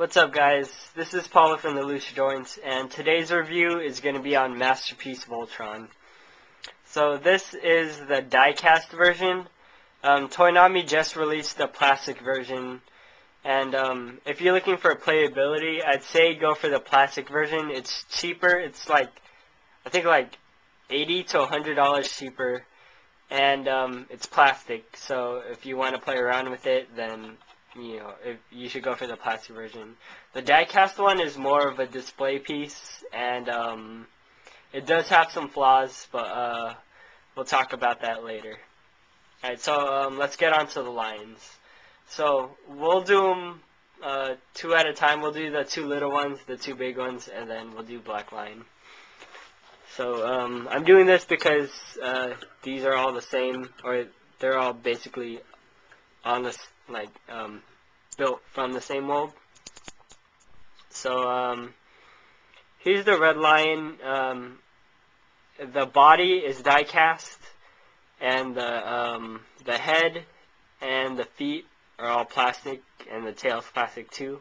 What's up, guys? This is Paula from the Loose Joints, and today's review is going to be on Masterpiece Voltron. So this is the die-cast version. Toynami just released the plastic version, and if you're looking for playability, I'd say go for the plastic version. It's cheaper. It's like, I think like $80 to $100 cheaper, and it's plastic. So if you want to play around with it, then you should go for the plastic version. The die-cast one is more of a display piece, and it does have some flaws, but we'll talk about that later. Alright, so let's get on to the lines. So we'll do them two at a time. We'll do the two little ones, the two big ones, and then we'll do black line. So I'm doing this because these are all the same, or they're all basically on this, built from the same mold. So here's the red line. The body is die cast, and the head and the feet are all plastic, and the tail's plastic too.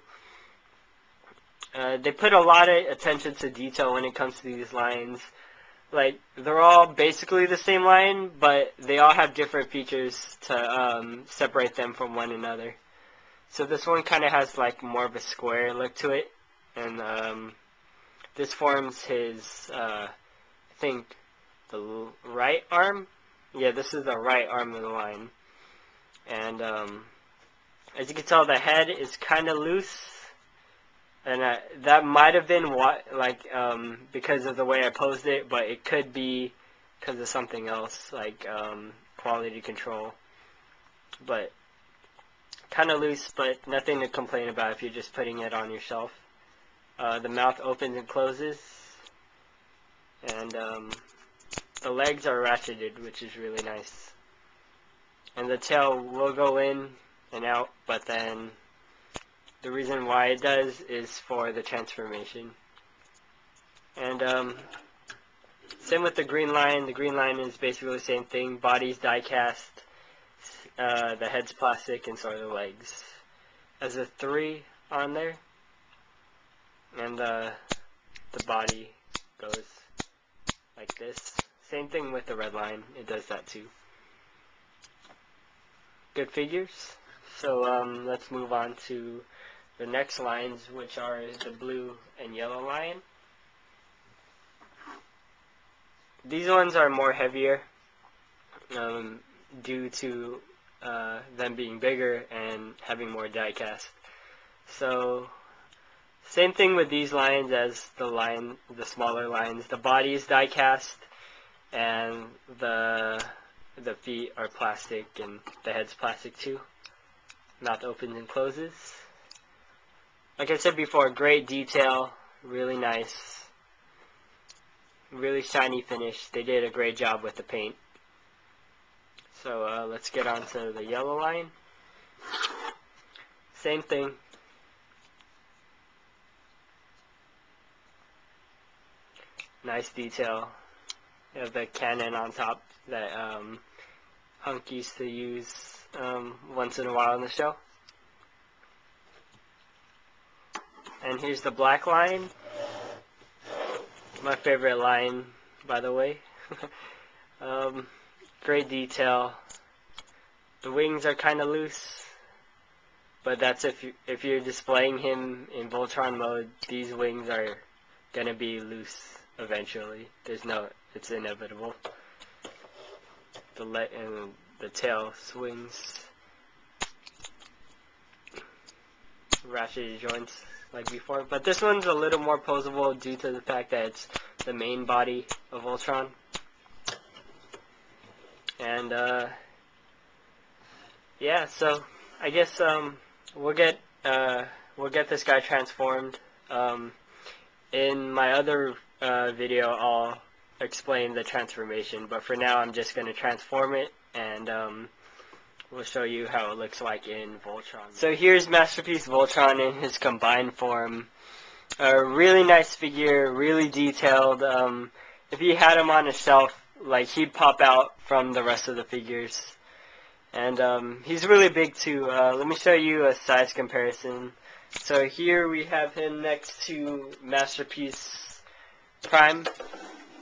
They put a lot of attention to detail when it comes to these lines. Like, they're all basically the same line, but they all have different features to separate them from one another. So this one kind of has like more of a square look to it, and this forms his, I think, the right arm. Yeah, this is the right arm of the line. And as you can tell, the head is kind of loose. And that might have been because of the way I posed it, but it could be because of something else, like quality control. But kind of loose, but nothing to complain about if you're just putting it on your shelf. The mouth opens and closes, and the legs are ratcheted, which is really nice. And the tail will go in and out, but then the reason why it does is for the transformation. And same with the green line. The green line is basically the same thing. Body's die cast, the head's plastic, and so are the legs. Has a 3 on there, and the body goes like this. Same thing with the red line. It does that too. Good figures. So let's move on to the next lines, which are the blue and yellow line. These ones are more heavier due to them being bigger and having more die cast. So same thing with these lines as the smaller lines. The body is die cast, and the feet are plastic, and the head's plastic too. Mouth opens and closes. Like I said before, great detail, really nice, really shiny finish. They did a great job with the paint. So let's get on to the yellow line. Same thing. Nice detail. You have the cannon on top that Hunk used to use once in a while in the show. And here's the black line. My favorite line, by the way. Great detail. The wings are kind of loose, but that's if you're displaying him in Voltron mode. These wings are gonna be loose eventually. It's inevitable. And the tail swings, ratcheted joints like before, but this one's a little more posable due to the fact that it's the main body of Voltron. And yeah, so I guess we'll get this guy transformed. In my other video, I'll explain the transformation, but for now I'm just going to transform it, and we'll show you how it looks like in Voltron. So here's Masterpiece Voltron in his combined form. A really nice figure, really detailed. If you had him on a shelf, like, he'd pop out from the rest of the figures. And he's really big too. Let me show you a size comparison. So here we have him next to Masterpiece Prime.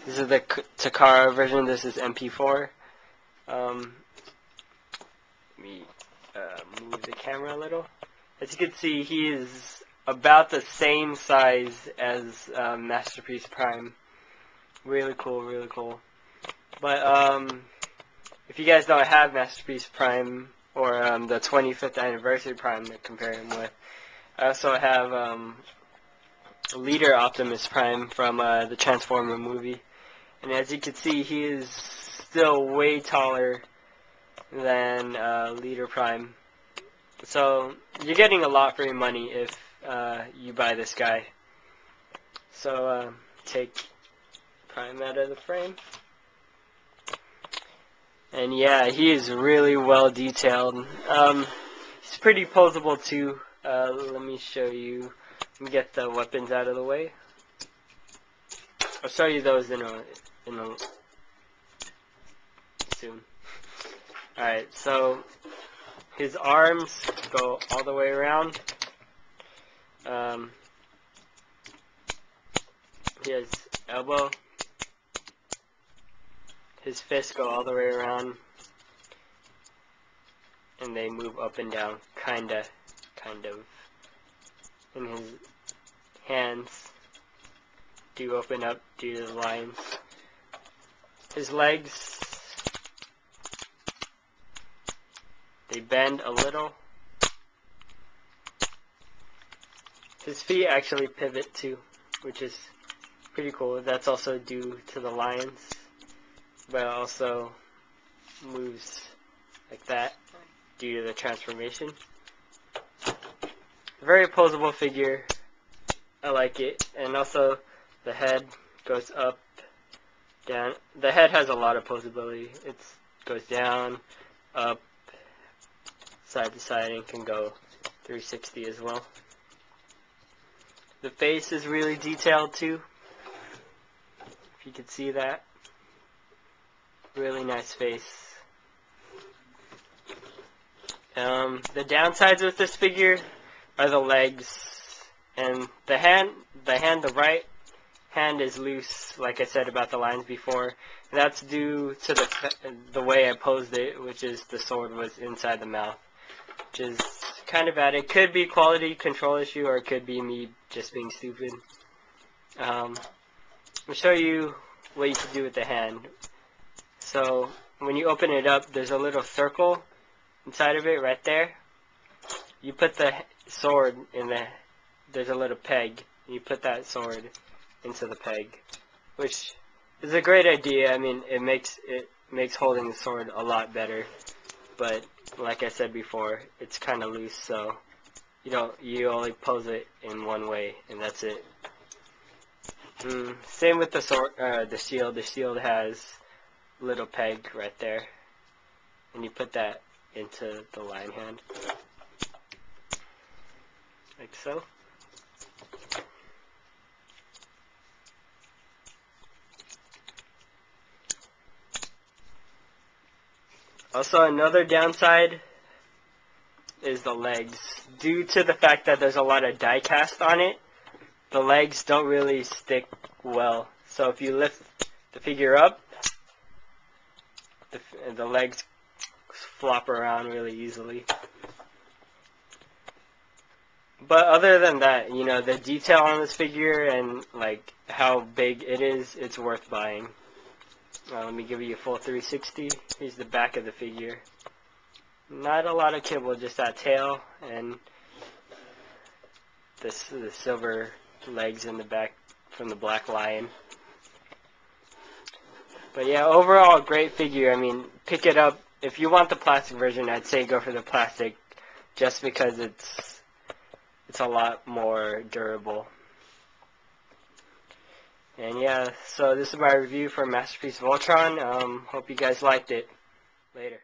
This is the Takara version. This is MP4. Let me move the camera a little. As you can see, he is about the same size as Masterpiece Prime. Really cool, really cool. But if you guys don't have Masterpiece Prime or the 25th Anniversary Prime to compare him with, I also have Leader Optimus Prime from the Transformer movie. And as you can see, he is still way taller than Leader Prime. So you're getting a lot for your money if you buy this guy. So take Prime out of the frame. And yeah, he is really well detailed. He's pretty posable too. Let me show you. Let me get the weapons out of the way. I'll show you those in a soon. Alright, so his arms go all the way around. He has elbow. His fists go all the way around. And they move up and down, kind of. And his hands do open up due to the lines. His legs, they bend a little. His feet actually pivot too, which is pretty cool. That's also due to the lines, but it also moves like that due to the transformation. Very posable figure. I like it. And also the head goes up, down. The head has a lot of posability. It goes down, up, side to side, and can go 360 as well. The face is really detailed too, if you could see that. Really nice face. The downsides with this figure are the legs and the hand. The right hand is loose, like I said about the lines before. That's due to the way I posed it, which is the sword was inside the mouth, which is kind of bad. It could be quality control issue, or it could be me just being stupid. I'll show you what you can do with the hand. So when you open it up, there's a little circle inside of it right there. You put the sword in there's a little peg. You put that sword into the peg, which is a great idea. I mean, it makes holding the sword a lot better. But like I said before, it's kind of loose, so you only pose it in one way, and that's it. Same with the sword, the shield. The shield has a little peg right there, and you put that into the line hand, like so. Also, another downside is the legs. Due to the fact that there's a lot of die cast on it, the legs don't really stick well. So if you lift the figure up, the legs flop around really easily. But other than that, the detail on this figure and like how big it is, it's worth buying. Let me give you a full 360. Here's the back of the figure. Not a lot of kibble, just that tail and the silver legs in the back from the black lion. But yeah, overall, great figure. I mean, pick it up. If you want the plastic version, I'd say go for the plastic, just because it's a lot more durable. And yeah, so this is my review for Masterpiece Voltron. Hope you guys liked it. Later.